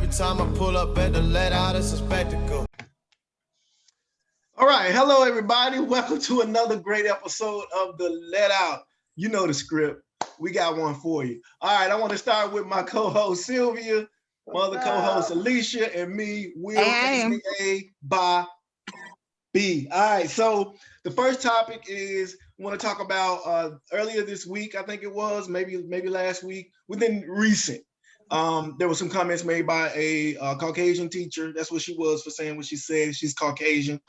every time I pull up at the let out, it's a spectacle. All right, hello everybody. Welcome to another great episode of the Let Out. You know the script. We got one for you. All right, I want to start with my co-host Sylvia, my other co-host Alicia, and me, Will, aka by B. All right, so the first topic is I want to talk about earlier this week. I think it was maybe last week. Within recent, there were some comments made by a Caucasian teacher. That's what she was for saying what she said. She's Caucasian.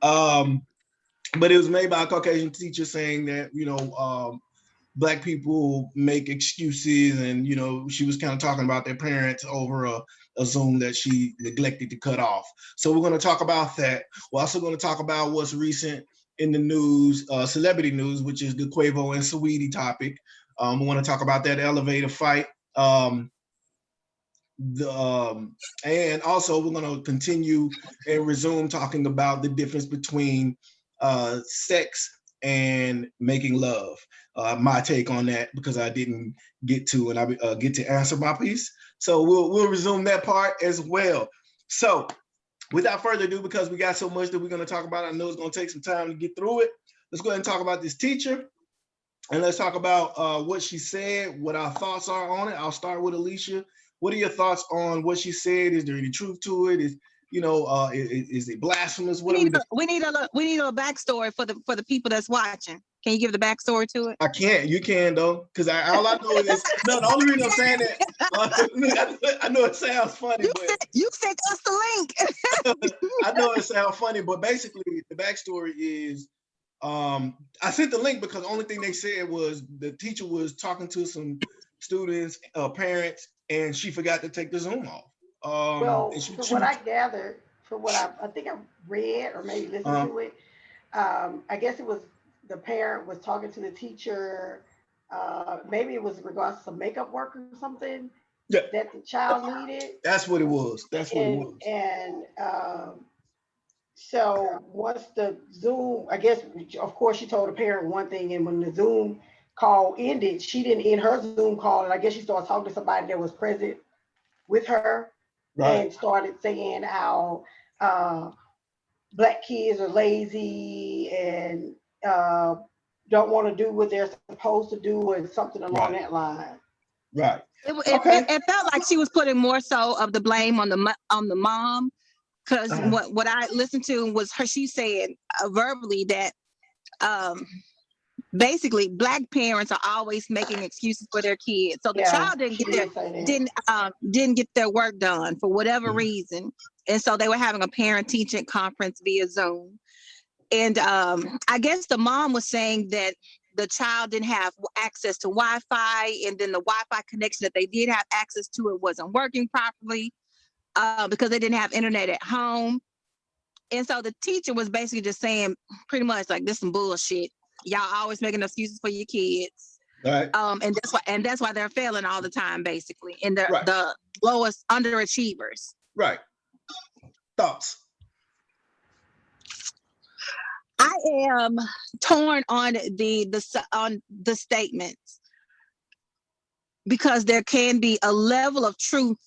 But it was made by a Caucasian teacher saying that, Black people make excuses, and, she was kind of talking about their parents over a Zoom that she neglected to cut off. So we're going to talk about that. We're also going to talk about what's recent in the news, celebrity news, which is the Quavo and Saweetie topic. We want to talk about that elevator fight. And also we're going to continue and resume talking about the difference between sex and making love. My take on that, because I didn't get to, and I get to answer my piece. So we'll resume that part as well. So without further ado, because we got so much that we're going to talk about, I know it's going to take some time to get through it. Let's go ahead and talk about this teacher. And let's talk about what she said, what our thoughts are on it. I'll start with Alicia. What are your thoughts on what she said? Is there any truth to it? Is it blasphemous? We need a backstory for the people that's watching. Can you give the backstory to it? I can't. You can though, because all I know is no. The only reason I'm saying that, I know it sounds funny, but you sent us the link. I know it sounds funny, but basically the backstory is, I sent the link because the only thing they said was the teacher was talking to some students, parents, and she forgot to take the Zoom off. What I gathered, from what I think I read or maybe listened to it, I guess it was the parent was talking to the teacher. Maybe it was in regards to some makeup work or something that the child needed. That's what it was. And so once the Zoom, I guess, of course, she told the parent one thing, and when the Zoom call ended, she didn't end her Zoom call, and I guess she started talking to somebody that was present with her. Right. And started saying how Black kids are lazy and don't want to do what they're supposed to do, and something along that line. Right. It felt like she was putting more so of the blame on the mom, because what I listened to was her. She said verbally that basically Black parents are always making excuses for their kids. So the child didn't get their work done for whatever reason. And so they were having a parent teaching conference via Zoom. And I guess the mom was saying that the child didn't have access to Wi-Fi, and then the Wi-Fi connection that they did have access to, it wasn't working properly because they didn't have internet at home. And so the teacher was basically just saying pretty much like, this is some bullshit. Y'all always making excuses for your kids. Right. And that's why they're failing all the time, basically. And they're the lowest underachievers. Right. Thoughts? I am torn on the statements, because there can be a level of truth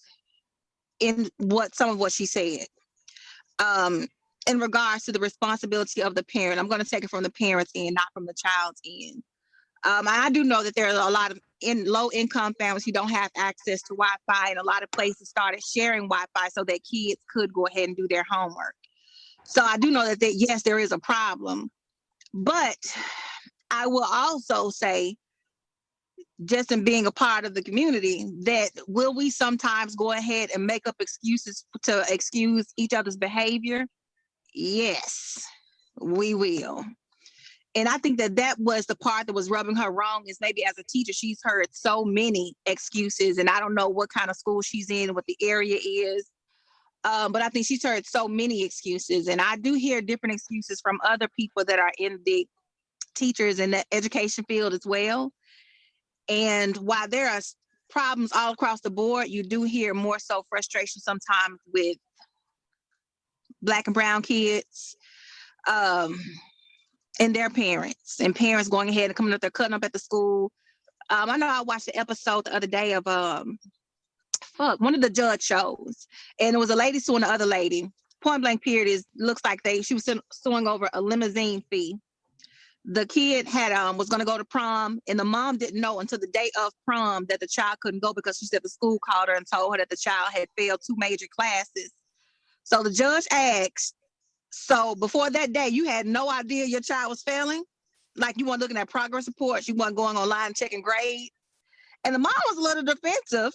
in some of what she said. In regards to the responsibility of the parent, I'm going to take it from the parent's end, not from the child's end. I do know that there are a lot of low-income families who don't have access to Wi-Fi, and a lot of places started sharing Wi-Fi so that kids could go ahead and do their homework. So I do know that yes, there is a problem. But I will also say, just in being a part of the community, that will we sometimes go ahead and make up excuses to excuse each other's behavior? Yes, we will. And I think that was the part that was rubbing her wrong, is maybe as a teacher, she's heard so many excuses, and I don't know what kind of school she's in, what the area is. But I think she's heard so many excuses, and I do hear different excuses from other people that are in the teachers in the education field as well. And while there are problems all across the board, you do hear more so frustration sometimes with Black and brown kids and their parents, and parents going ahead and coming up there cutting up at the school. I know I watched the episode the other day of fuck, one of the judge shows, and it was a lady suing the other lady. Point blank period is looks like she was suing over a limousine fee. The kid had was going to go to prom, and the mom didn't know until the day of prom that the child couldn't go because she said the school called her and told her that the child had failed 2 major classes. So the judge asked, so before that day, you had no idea your child was failing? Like you weren't looking at progress reports, you weren't going online checking grades? And the mom was a little defensive,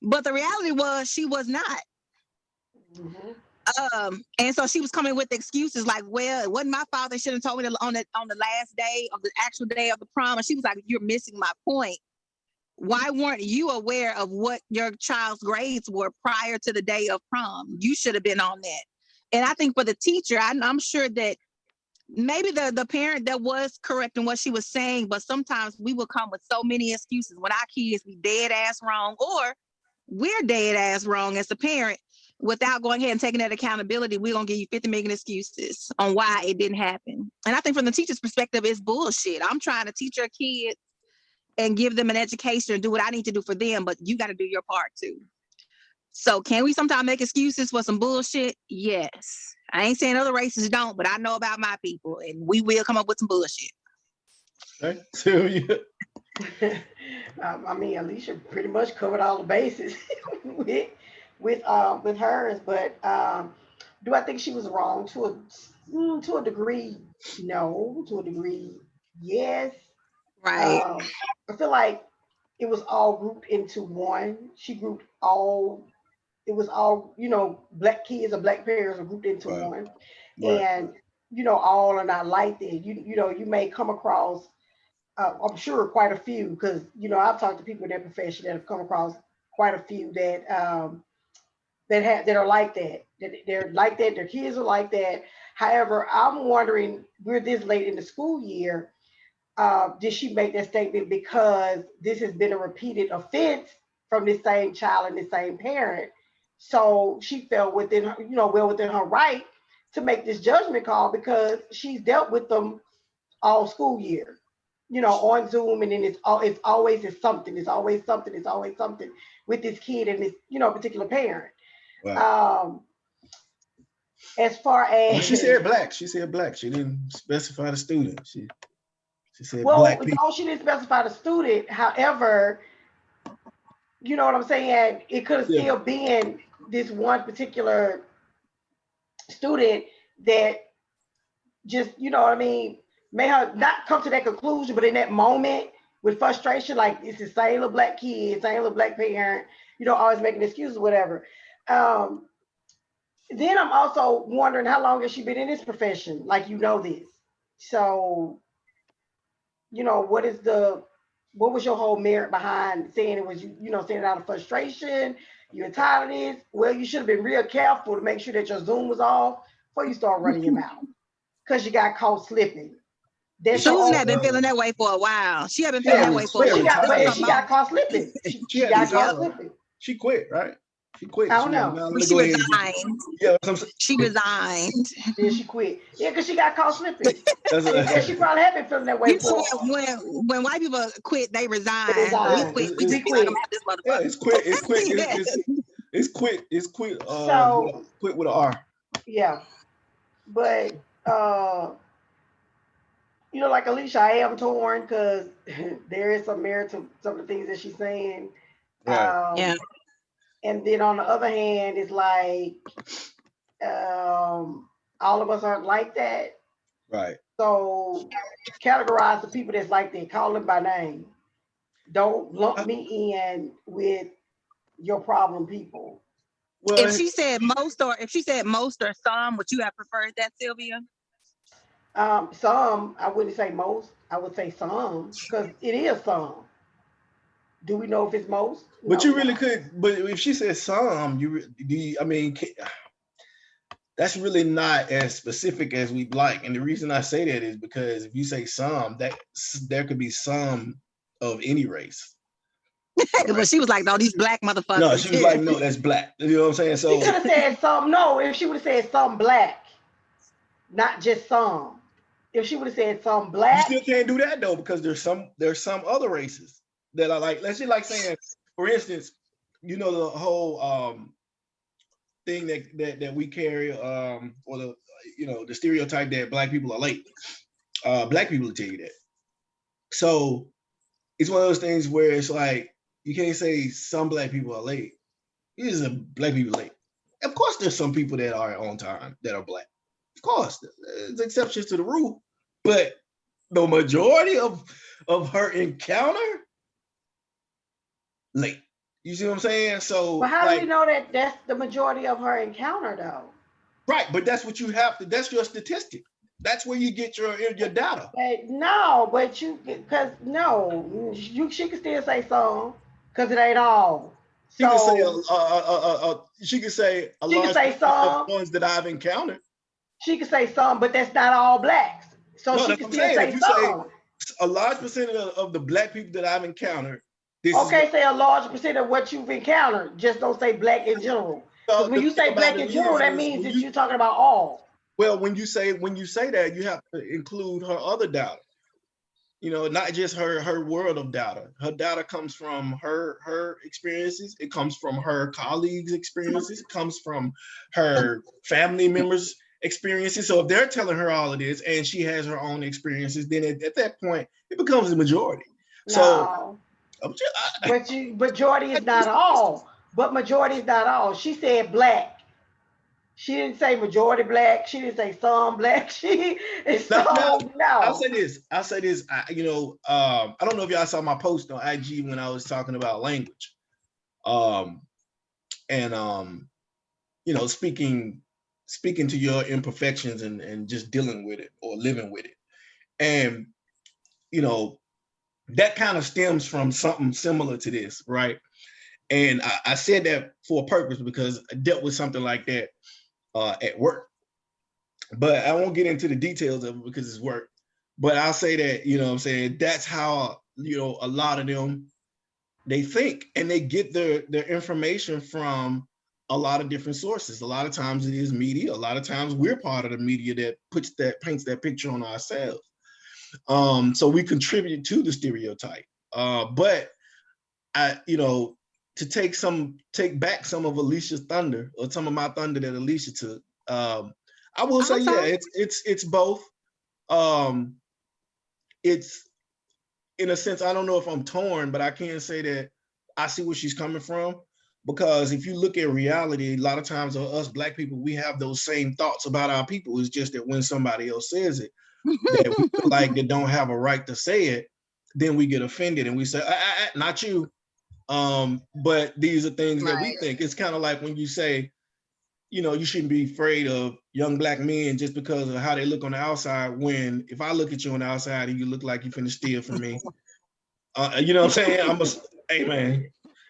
but the reality was she was not. Mhm. And so she was coming with excuses like, well, it wasn't my fault. They should have told me on the last day of the actual day of the prom. And she was like, you're missing my point. Why weren't you aware of what your child's grades were prior to the day of prom? You should have been on that. And I think for the teacher, I'm sure that maybe the parent that was correct in what she was saying, but sometimes we will come with so many excuses when our kids be dead ass wrong, or we're dead ass wrong as a parent. Without going ahead and taking that accountability, we're gonna give you 50 million excuses on why it didn't happen. And I think from the teacher's perspective, it's bullshit. I'm trying to teach your kids and give them an education and do what I need to do for them, but you got to do your part too. So can we sometimes make excuses for some bullshit? Yes. I ain't saying other races don't, but I know about my people, and we will come up with some bullshit. Okay. So yeah. I mean, Alicia pretty much covered all the bases with hers, but do I think she was wrong to a degree? No, to a degree, yes. Right. I feel like it was all grouped into one. She grouped all. It was all, black kids or black parents are grouped into Right. one, Right. and all are not like that. You may come across, I'm sure, quite a few, because I've talked to people in that profession that have come across quite a few that are like that. That they're like that. Their kids are like that. However, I'm wondering, we're this late in the school year. Did she make that statement because this has been a repeated offense from this same child and the same parent? So she felt within her, well within her right to make this judgment call because she's dealt with them all school year, on Zoom, and then it's always something. It's always something. It's always something with this kid and this, particular parent. Right. As far as She said black. She said black. She didn't specify the student. She said well, black people. no, she didn't specify the student. However, you know what I'm saying? It could have still been this one particular student that just, what I mean, may her not come to that conclusion, but in that moment with frustration, like it's the same little black kid, same little black parent, always making excuses, whatever. Then I'm also wondering how long has she been in this profession? Like, this. So, what was your whole merit behind saying it was, saying it out of frustration? You're tired of this? Well, you should have been real careful to make sure that your Zoom was off before you start running your mouth, because you got caught slipping. Susan had been feeling that way for a while. She had been feeling that way for a while. She got caught slipping. She got caught slipping. She quit, right? She quit. I don't know. She resigned. Yeah, she resigned. Then she quit. Yeah, because she got caught slipping. And she probably had been feeling that way for. When white people quit, they resign. We quit. This motherfucker. Yeah, it's quit. It's quit. It's quit. It's quit. So quit with an R. Yeah, but like Alicia, I am torn because there is some merit to some of the things that she's saying. Right. Yeah. And then on the other hand, it's like all of us aren't like that. Right. So categorize the people that's like that. Call them by name. Don't lump me in with your problem people. Well, if she said most or some, would you have preferred that, Sylvia? Some, I wouldn't say most. I would say some, because it is some. Do we know if it's most? But you really could. But if she said some, that's really not as specific as we'd like. And the reason I say that is because if you say some, that there could be some of any race. Right? But she was like, no, these black motherfuckers. No, she was like, no, that's black. You know what I'm saying? So she could have said some. No, if she would have said some black, not just some. If she would have said some black, you still can't do that though, because there's some other races that are like, let's just like saying, for instance, you know, the whole thing that we carry, or the, you know, the stereotype that black people are late. Black people will tell you that. So it's one of those things where it's like you can't say some black people are late. These are black people late. Of course, there's some people that are on time that are black. Of course, there's exceptions to the rule, but the majority of her encounter late. You see what I'm saying? But So how do we like, know that that's the majority of her encounter though? right, but that's what you have to. That's your statistic. That's where you get your data. No, but you because no, she can still say some because it ain't all. She can say So she can say a she can large say percent of some, ones that I've encountered. she can say some, but that's not all blacks. So No, she that's can what I'm still saying. If say you say some. a large percent of the black people that I've encountered, this is what Okay, say a large percent of what you've encountered. Just don't say black in general. Because when the you thing say about black it in general, that is means when that you, you're talking about all. well, when you say that, you have to include her other data. You know, not just her world of data. Her data comes from her experiences. It comes from her colleagues' experiences. It comes from her family members' experiences. So if they're telling her all of this and she has her own experiences, then at that point it becomes the majority. So No, I'm just, but majority is not all. But majority is not all. She said black. She didn't say majority black. She didn't say some black. She now so I'll no. say this. I'll say this. You know, I don't know if y'all saw my post on IG when I was talking about language. Um, and you know, speaking to your imperfections and just dealing with it or living with it. And you know, that kind of stems from something similar to this, right? And I said that for a purpose because I dealt with something like that at work. But I won't get into the details of it because it's work. But I'll say that, you know what I'm saying, that's how, you know, a lot of them they think and they get their information from a lot of different sources. A lot of times it is media. A lot of times we're part of the media that paints that picture on ourselves. So we contribute to the stereotype. But I, you know, to take back some of Alicia's thunder or some of my thunder that Alicia took. I will say, I'm yeah, sorry. it's both. Um, it's in a sense, I don't know if I'm torn, but I can say that I see where she's coming from. Because if you look at reality, a lot of times us black people, we have those same thoughts about our people. It's just that when somebody else says it, that we feel like they don't have a right to say it, then we get offended and we say, not you. But these are things that we Right. think. It's kind of like when you say, you know, you shouldn't be afraid of young black men just because of how they look on the outside. When if I look at you on the outside and you look like you finna steal from me, you know what I'm saying? Hey man,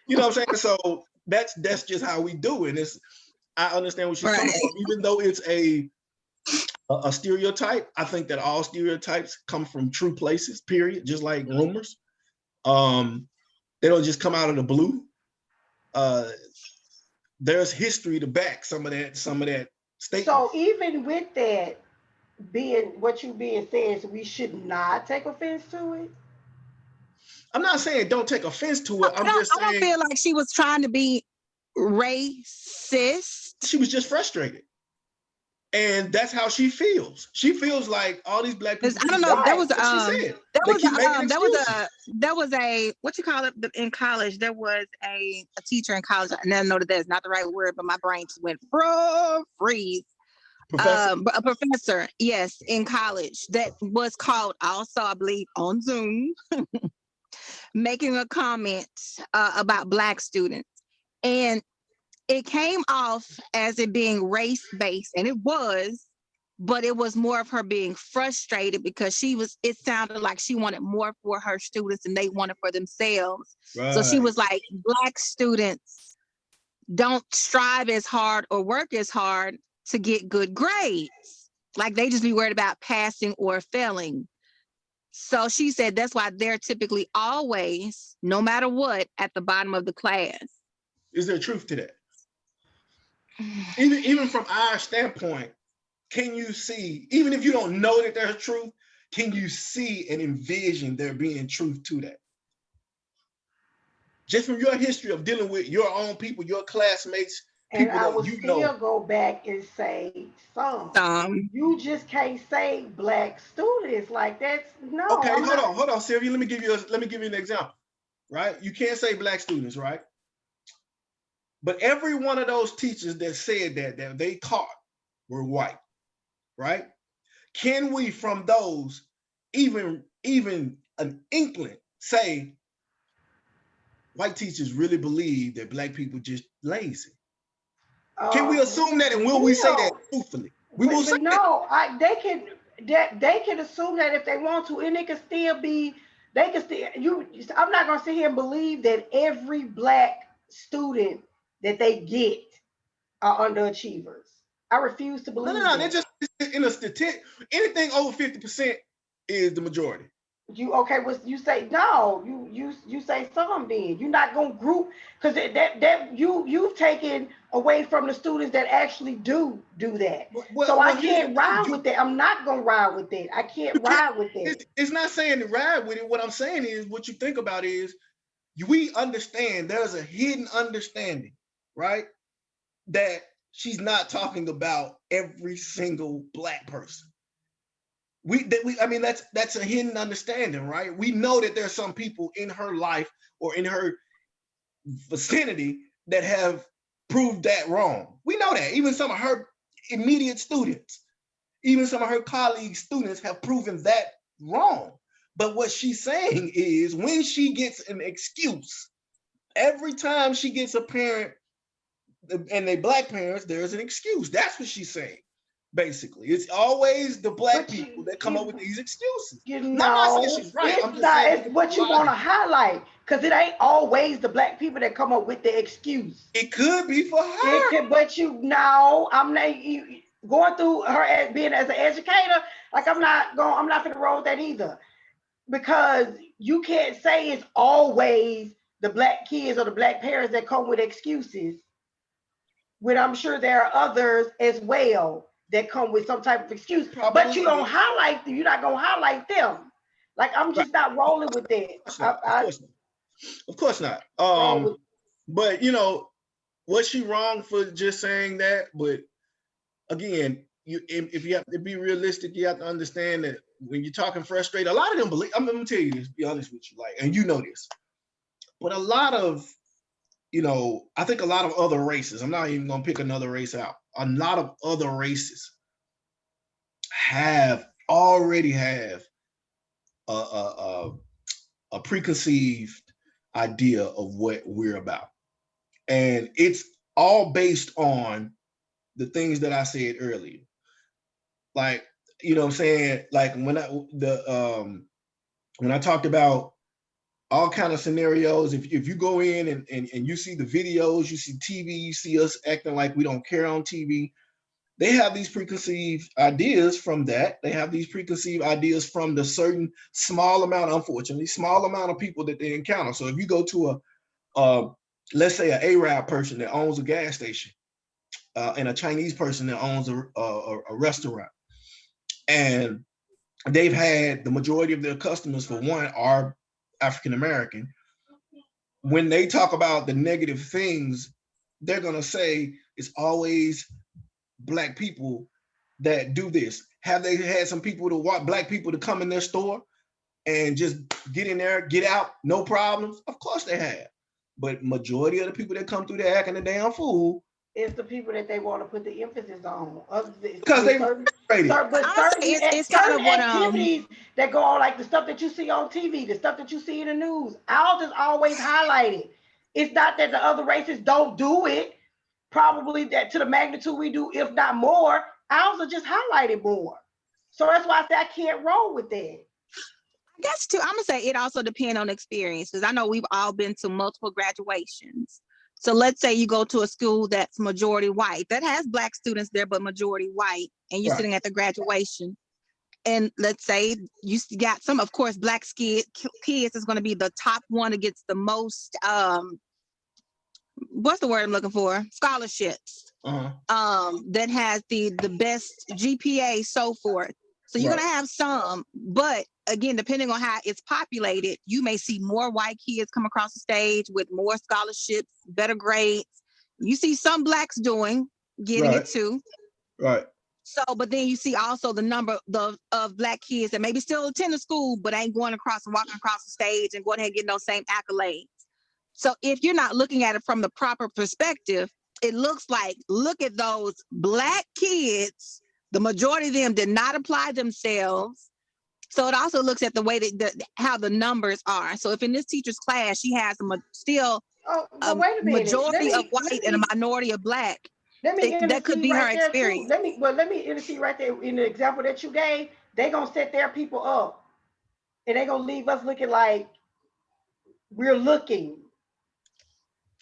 you know what I'm saying? So that's just how we do it. And it's I understand where she's coming Right. from, even though it's a stereotype. I think that all stereotypes come from true places. Period. Just like rumors, they don't just come out of the blue. Uh, there's history to back some of that statement. So even with that being what you being said, we should not take offense to it. I'm not saying don't take offense to it. I'm just I don't saying feel like she was trying to be racist. she was just frustrated. And that's how she feels. She feels like all these black 'Cause people I don't keep know. saying, like she said, they keep making excuses. There was a what you call it in college. There was a teacher in college. I never know that that's not the right word, but my brain just went freeze. Professor, But a professor, yes, in college that was called also, I believe, on Zoom, making a comment about Black students, and it came off as it being race based, and it was, but it was more of her being frustrated because it sounded like she wanted more for her students than they wanted for themselves. So she right? was like, Black students don't strive as hard or work as hard to get good grades. Like they just be worried about passing or failing. So she said that's why they're typically always, no matter what, at the bottom of the class. Is there truth to that? Even from our standpoint, can you see, even if you don't know that there's truth, can you see and envision there being truth to that? just from your history of dealing with your own people, your classmates, And people I that would you still know. go back and say some. Um, You just can't say black students like that's no. Okay, I'm not. hold on, Sylvia. Let me give you an example. Right? You can't say black students, right? But every one of those teachers that said that they taught were white, right? Can we, from those, even an inkling, say white teachers really believe that black people just lazy? Can we assume that, and will we say that No, truthfully? We will say but that. no, they can assume that if they want to, and it can still be. They can still you. I'm not gonna sit here and believe that every black student that they get are underachievers. I refuse to No, believe no, no. They're that. just in a statistic. Anything over 50% is the majority. You okay? Was you say no? You say some. Then you're not gonna group because that you've taken away from the students that actually do that. So I Here's the can't thing. ride with that. I'm not gonna ride with that. I You can't can't. ride with that. It's not saying to ride with it. What I'm saying is, what you think about is, we understand there's a hidden understanding, right? That she's not talking about every single black person. I mean, that's a hidden understanding, right? We know that there's some people in her life or in her vicinity that have proved that wrong. We know that. Even some of her immediate students, even some of her colleagues' students have proven that wrong. But what she's saying is, when she gets an excuse, every time she gets a parent and they black parents, there's an excuse. That's what she's saying. Basically, it's always the black But people that come up with these excuses. you No, I'm not saying know, she's right. I'm it's just not. saying It's what you want to highlight because it ain't always the black people that come up with the excuse. it could be for her. It could, but you know, I'm not going through her as being as an educator. Like I'm not gonna roll with that either, because you can't say it's always the black kids or the black parents that come with excuses. When I'm sure there are others as well that come with some type of excuse, but you don't highlight them. You're not gonna highlight them. Like I'm just not rolling with that. Of course not. But was she wrong for just saying that? But again, if you have to be realistic, you have to understand that when you're talking frustrated, a lot of them believe. I'm gonna tell you this, be honest with you, and you know this, but a lot of, I think a lot of other races, I'm not even gonna pick another race out. A lot of other races already have a preconceived idea of what we're about. And it's all based on the things that I said earlier. Like, what I'm saying? Like when I talked about all kind of scenarios, if you go in and you see the videos, you see TV, you see us acting like we don't care on TV, they have these preconceived ideas from that. They have these preconceived ideas from the certain unfortunately, small amount of people that they encounter. So if you go to let's say an Arab person that owns a gas station, and a Chinese person that owns a restaurant, and they've had the majority of their customers, for one, are African American. When they talk about the negative things, they're gonna say it's always black people that do this. Have they had some people black people to come in their store and just get in there, get out, no problems? Of course they have. But majority of the people that come through there acting a damn fool, it's the people that they want to put the emphasis on. Because they certain it's kind of what activities that go on, like the stuff that you see on TV, the stuff that you see in the news. Ours is always highlighted. It's not that the other races don't do it. Probably that to the magnitude we do, if not more. Ours are just highlighted more. So that's why I say I can't roll with that. I guess too, I'm gonna say it also depends on experience, because I know we've all been to multiple graduations. So let's say you go to a school that's majority white, that has black students there, but majority white, and you're sitting at the graduation. And let's say you got some, of course, black kids is going to be the top one that gets the most, what's the word I'm looking for? Scholarships. That has the best GPA, so forth. So you're going to have some, but again, depending on how it's populated, you may see more white kids come across the stage with more scholarships, better grades. You see some blacks getting it too. Right. So, but then you see also the number of black kids that maybe still attend the school, but ain't going across and walking across the stage and going ahead and getting those same accolades. So if you're not looking at it from the proper perspective, it looks like, look at those black kids, the majority of them did not apply themselves. So it also looks at the way that how the numbers are. So if in this teacher's class, she has still a wait a minute. majority of white and a minority of black, Let me that could be her experience. Let me intercede right there in the example that you gave. They're gonna set their people up and they're gonna leave us looking like we're looking.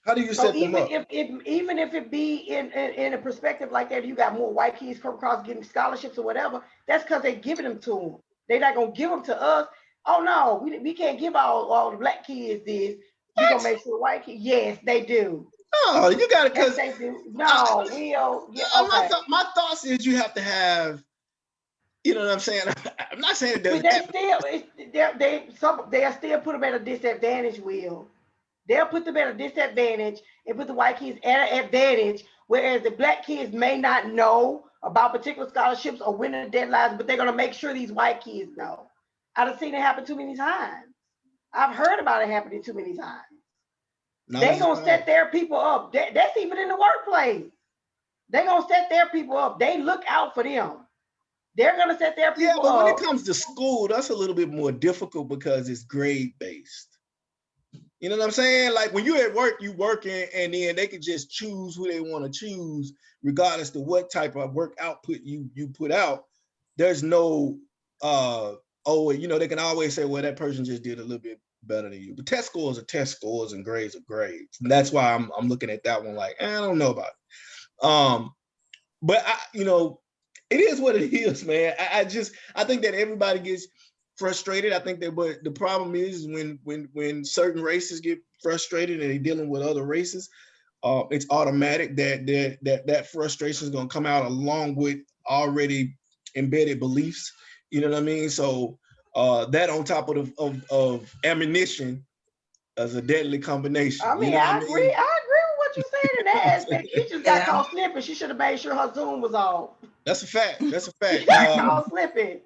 How do you set them up? Even if it be in a perspective like that, you got more white kids come across getting scholarships or whatever, that's because they're giving them to them. They're not gonna give them to us. Oh no, we can't give all the black kids this. We're gonna make sure white kids, yes, they do. No, you gotta, because they do. No, Will. Yeah, okay. My thoughts is you have to have, you know what I'm saying? I'm not saying it doesn't but they'll still put them at a disadvantage, Will. They'll put them at a disadvantage and put the white kids at an advantage, whereas the black kids may not know about particular scholarships or winning the deadlines, but they're gonna make sure these white kids know. I've seen it happen too many times. I've heard about it happening too many times. They're gonna set their people up. That's even in the workplace. They're gonna set their people up. They look out for them. They're gonna set their people up. Yeah, but when it comes to school, that's a little bit more difficult because it's grade based. You know what I'm saying? Like when you're at work, you working, and then they can just choose who they want to choose, regardless of what type of work output you put out. There's no they can always say, well, that person just did a little bit better than you. But test scores are test scores and grades are grades. And that's why I'm looking at that one like, I don't know about it. But it is what it is, man. I think that everybody gets frustrated. I think that, but the problem is when certain races get frustrated and they're dealing with other races, it's automatic that frustration is going to come out along with already embedded beliefs. You know what I mean? So that on top of ammunition is a deadly combination. I mean, I agree with what you said in that aspect. She just got caught slipping. She should have made sure her Zoom was off. That's a fact. That's a fact. She got caught slipping.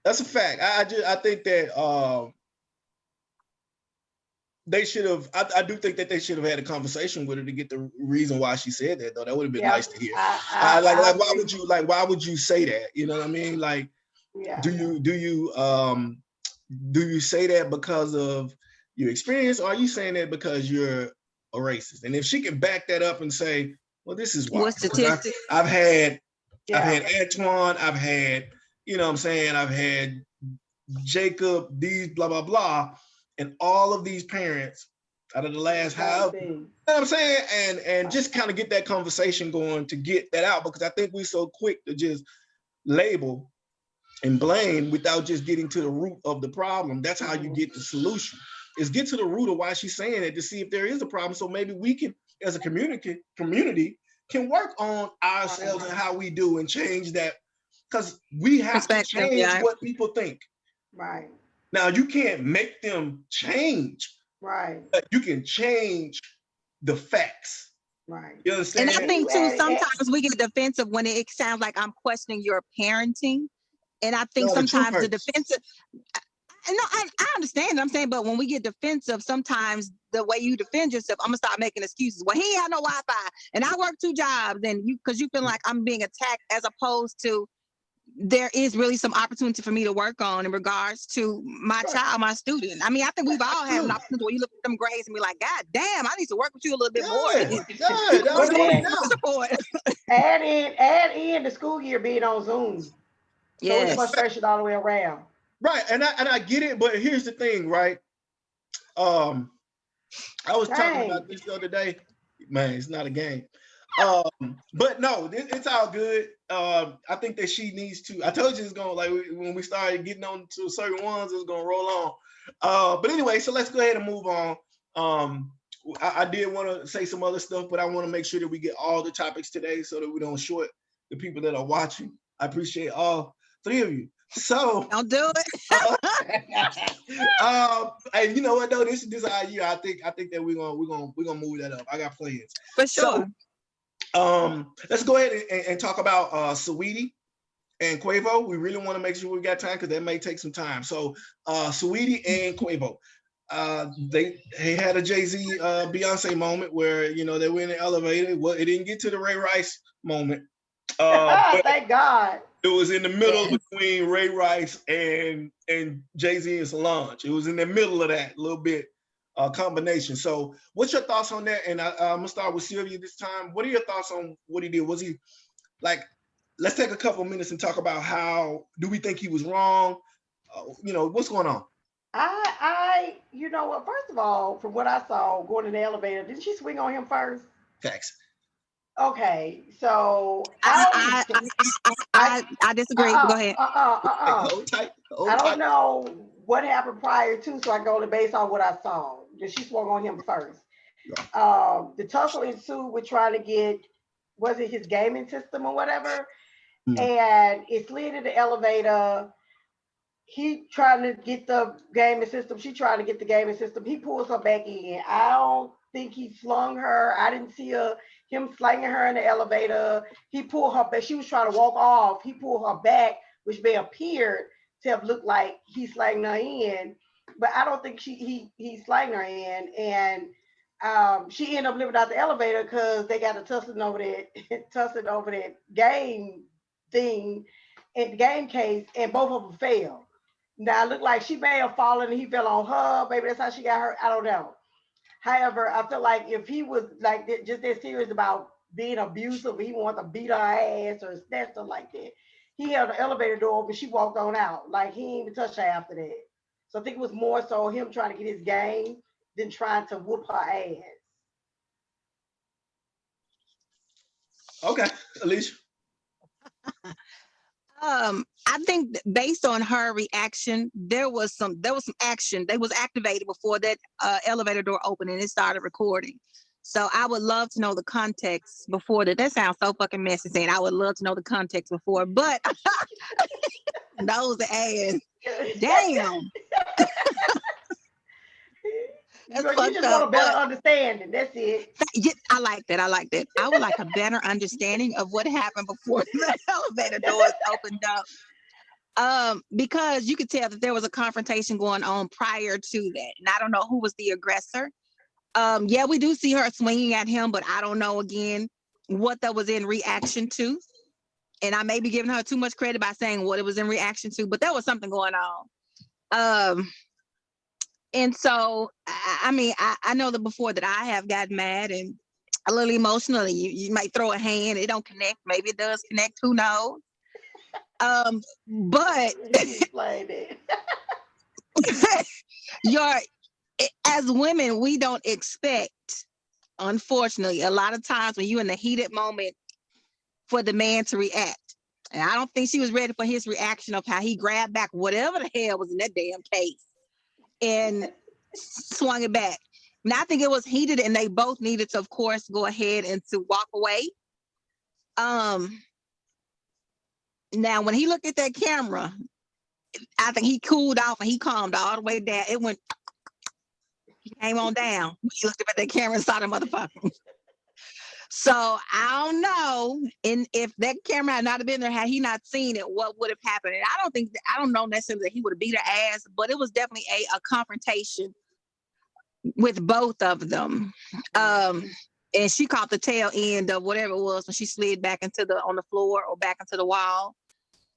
That's a fact. I think that they should have. I do think that they should have had a conversation with her to get the reason why she said that. Though that would have been nice to hear. Why would you say that? You know what I mean? Like, do you say that because of your experience, or are you saying that because you're a racist? And if she can back that up and say, well, this is why. What statistics? I've had Antoine, I've had, you know what I'm saying, I've had Jacob, these blah, blah, blah. And all of these parents out of the last however, you know what I'm saying? And just kind of get that conversation going to get that out, because I think we're so quick to just label and blame without just getting to the root of the problem. That's how you get the solution, is get to the root of why she's saying it to see if there is a problem. So maybe we can, as a community, can work on ourselves and how we do and change that, because we have to change what people think. Right. Now, you can't make them change. Right. But you can change the facts. Right. You understand? And I think too, sometimes we get defensive when it sounds like I'm questioning your parenting. And I think sometimes the defensive, I understand what I'm saying, but when we get defensive, sometimes the way you defend yourself, I'm gonna start making excuses. Well, he ain't had no Wi-Fi and I work 2 jobs, and because you feel like I'm being attacked, as opposed to there is really some opportunity for me to work on in regards to my child, my student. I mean, I think we've all had an opportunity where you look at them grades and be like, God damn, I need to work with you a little bit more. Add in the school year being on Zoom. So it's frustration all the way around. Right, and I get it, but here's the thing, right? I was talking about this the other day. Man, it's not a game. But no, it's all good. I think that she needs to. I told you it's gonna, like, when we started getting on to certain ones, it's gonna roll on. But anyway, so let's go ahead and move on. I did want to say some other stuff, but I want to make sure that we get all the topics today so that we don't short the people that are watching. I appreciate all 3 of you. So, Don't do it. and you know what though? This is our year. I think that we're gonna move that up. I got plans. For sure. So, let's go ahead and talk about Saweetie and Quavo. We really want to make sure we got time because that may take some time. So, Saweetie and Quavo. They had a Jay-Z Beyonce moment where they were in the elevator. Well, it didn't get to the Ray Rice moment. But Thank God. it was in the middle between Ray Rice and Jay-Z and Solange. It was in the middle of that little bit combination. So what's your thoughts on that? And I'm gonna start with Sylvia this time. What are your thoughts on what he did? Was he like, let's take a couple minutes and talk about how do we think he was wrong? What's going on? You know what? First of all, from what I saw going in the elevator, didn't she swing on him first? Facts. Okay, so I disagree. Go ahead. Hold tight. I don't know what happened prior to, so I can only base on what I saw. That she swung on him first. The tussle ensued with trying to get, was it his gaming system or whatever? And it slid in the elevator. He trying to get the gaming system. She trying to get the gaming system. He pulls her back in. I don't think he slung her. I didn't see him slanging her in the elevator. He pulled her back. She was trying to walk off. He pulled her back, which may appear to have looked like he slanged her in, but I don't think he slanged her in. And she ended up living out the elevator because they got a tussling over that game thing in the game case, and both of them fell. Now it looked like she may have fallen and he fell on her. Maybe that's how she got hurt. I don't know. However, I feel like if he was like just that serious about being abusive, he wanted to beat her ass or snatch her like that, he held the elevator door open. She walked on out. Like he didn't even touch her after that. So I think it was more so him trying to get his game than trying to whoop her ass. Okay, Alicia. I think based on her reaction, there was some action. They was activated before that elevator door opened and it started recording. So I would love to know the context before that. That sounds so fucking messy saying I would love to know the context before, but nose the ass. Damn. You just want a better understanding. That's it. I like that. I would like a better understanding of what happened before the elevator doors opened up. Because you could tell that there was a confrontation going on prior to that. And I don't know who was the aggressor. Yeah, we do see her swinging at him, but I don't know, again, what that was in reaction to. And I may be giving her too much credit by saying what it was in reaction to, but there was something going on. And so, I mean, I know that before that I have gotten mad and a little emotional. You might throw a hand, it don't connect. Maybe it does connect, who knows? But as women, we don't expect, unfortunately, a lot of times when you're in the heated moment for the man to react. And I don't think she was ready for his reaction of how he grabbed back whatever the hell was in that damn case and swung it back. Now I think it was heated and they both needed to, of course, go ahead and to walk away. Now when he looked at that camera, I think he cooled off and he calmed all the way down. It went, he came on down. He looked up at that camera and saw the motherfucker. So I don't know, and if that camera had not been there, had he not seen it, what would have happened? And I don't know necessarily that he would have beat her ass, but it was definitely a confrontation with both of them. And she caught the tail end of whatever it was when she slid back on the floor or back into the wall.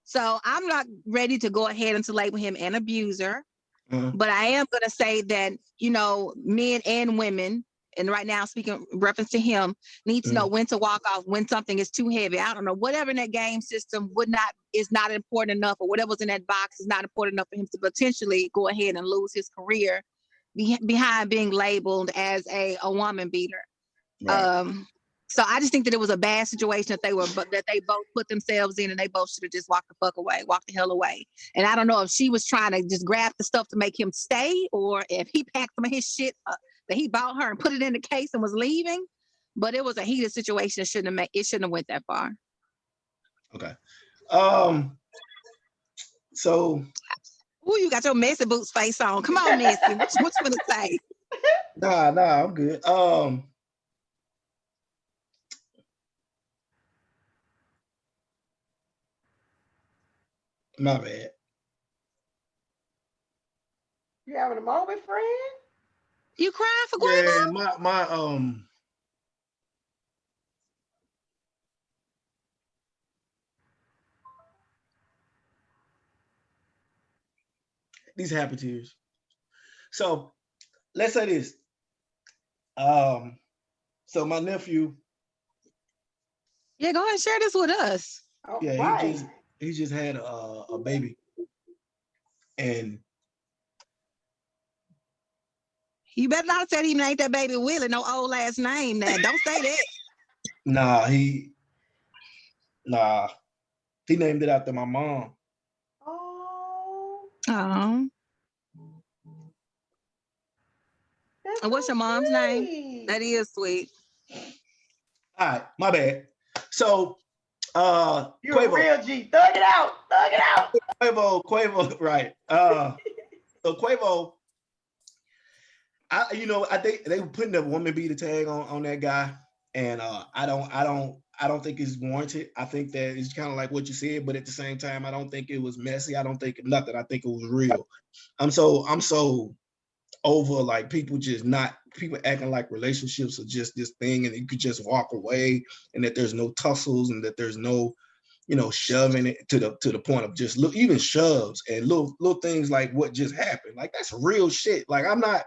So I'm not ready to go ahead and to label him an abuser, but I am going to say that, men and women, and right now speaking reference to him, need to know when to walk off, when something is too heavy. I don't know, whatever in that game system is not important enough, or whatever's in that box is not important enough for him to potentially go ahead and lose his career behind being labeled as a woman beater. Right. So I just think that it was a bad situation that they both put themselves in, and they both should have just walked the hell away. And I don't know if she was trying to just grab the stuff to make him stay, or if he packed some of his shit that he bought her and put it in the case and was leaving. But it was a heated situation. It shouldn't have went that far. Okay. So Ooh, you got your messy boots face on. Come on, Messy. What you gonna say? nah, I'm good. My bad. You having a moment, friend? You crying for Yeah, Quavo? my these happy tears. So let's say this. So my nephew, Yeah, go ahead and share this with us. All yeah, right. he just had a baby, and You better not say he named that baby Willie, no old last name now. Don't say that. nah, nah, he named it after my mom. Oh, Oh. that's And what's so your mom's name? sweet. That is sweet. All right, my bad. So You're a Quavo, real G. Thug it out. Thug it out. Quavo, right. So Quavo, I think they were putting the woman beater tag on that guy, and I don't think it's warranted. I think that it's kind of like what you said, but at the same time, I don't think it was messy. I don't think nothing. I think it was real. I'm so over like people acting like relationships are just this thing, and you could just walk away, and that there's no tussles, and that there's no shoving it to the point of just even shoves and little things like what just happened. Like that's real shit. Like I'm not.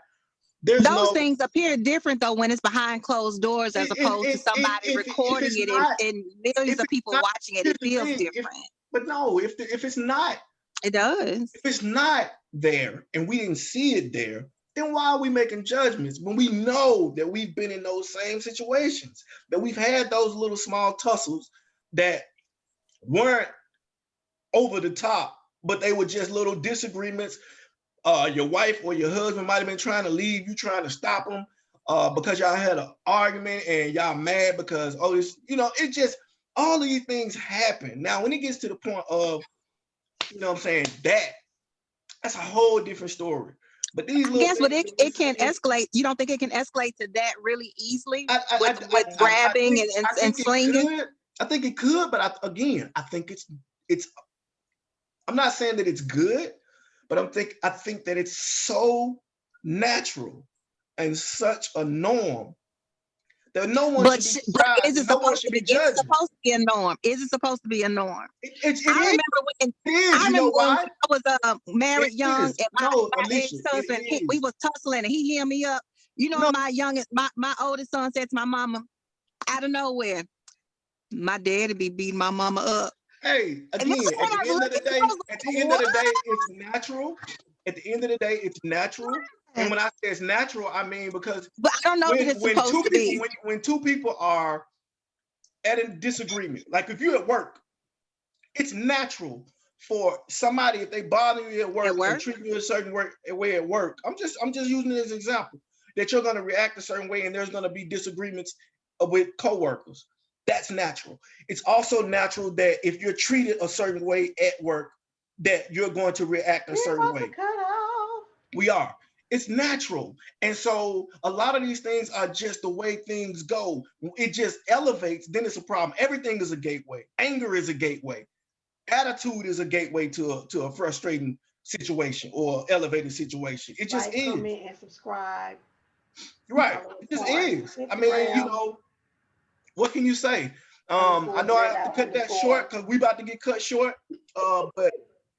There's Those no. things appear different though when it's behind closed doors as opposed to somebody If recording it's it not, and millions if of it's people not, watching it. here's It the feels thing. different. But no, if it's not, It does. if it's not there and we didn't see it there, then why are we making judgments when we know that we've been in those same situations, that we've had those little small tussles that weren't over the top, but they were just little disagreements. Your wife or your husband might have been trying to leave, you trying to stop them because y'all had an argument and y'all mad because it just all of these things happen. Now, when it gets to the point of, what I'm saying, that's a whole different story. But these little Yes, but things, it can escalate. You don't think it can escalate to that really easily with I grabbing think, I and think it slinging? could. I think it could, but I think it's. I'm not saying that it's good, but I think that it's so natural and such a norm that no one should be But surprised is it and no one supposed to should be? be Is it judging. supposed to be a norm? Is it supposed to be a norm? It I is. remember when It is. I You know remember when why? I was married It young is. and No, my Alicia, ex-husband, it we is. was tussling and he held me up. You know, No, my oldest son said to my mama out of nowhere, my daddy be beating my mama up. hey, And that's again, when I was looking, I was at like, the end of what? the day, it's natural. At the end of the day, it's natural. And when I say it's natural, I mean because But I don't know that it's when supposed two to people be. when two people are at a disagreement, like if you're at work, it's natural for somebody, if they bother you at At work and work? treat you a certain way at work. I'm just using it as an example that you're going to react a certain way, and there's going to be disagreements with coworkers. That's natural. It's also natural that if you're treated a certain way at work, that you're going to react a We certain about to way. cut off. We are. It's natural. And so a lot of these things are just the way things go. It just elevates, then it's a problem. Everything is a gateway. Anger is a gateway. Attitude is a gateway to a frustrating situation or elevated situation. It just Like, is. comment, and subscribe. Right. Follow us It just on is. I mean, Instagram, what can you say? I underscore know I let have to out cut that underscore. short because we about to get cut short. But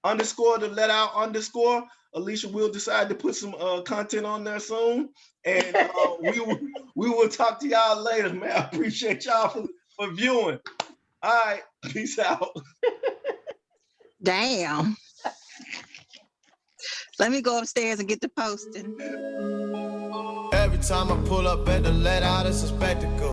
underscore to let out underscore. Alicia will decide to put some content on there soon, and we will talk to y'all later, man. I appreciate y'all for viewing. All right, peace out. Damn. Let me go upstairs and get the posting. Every time I pull up at the let out, it's a spectacle.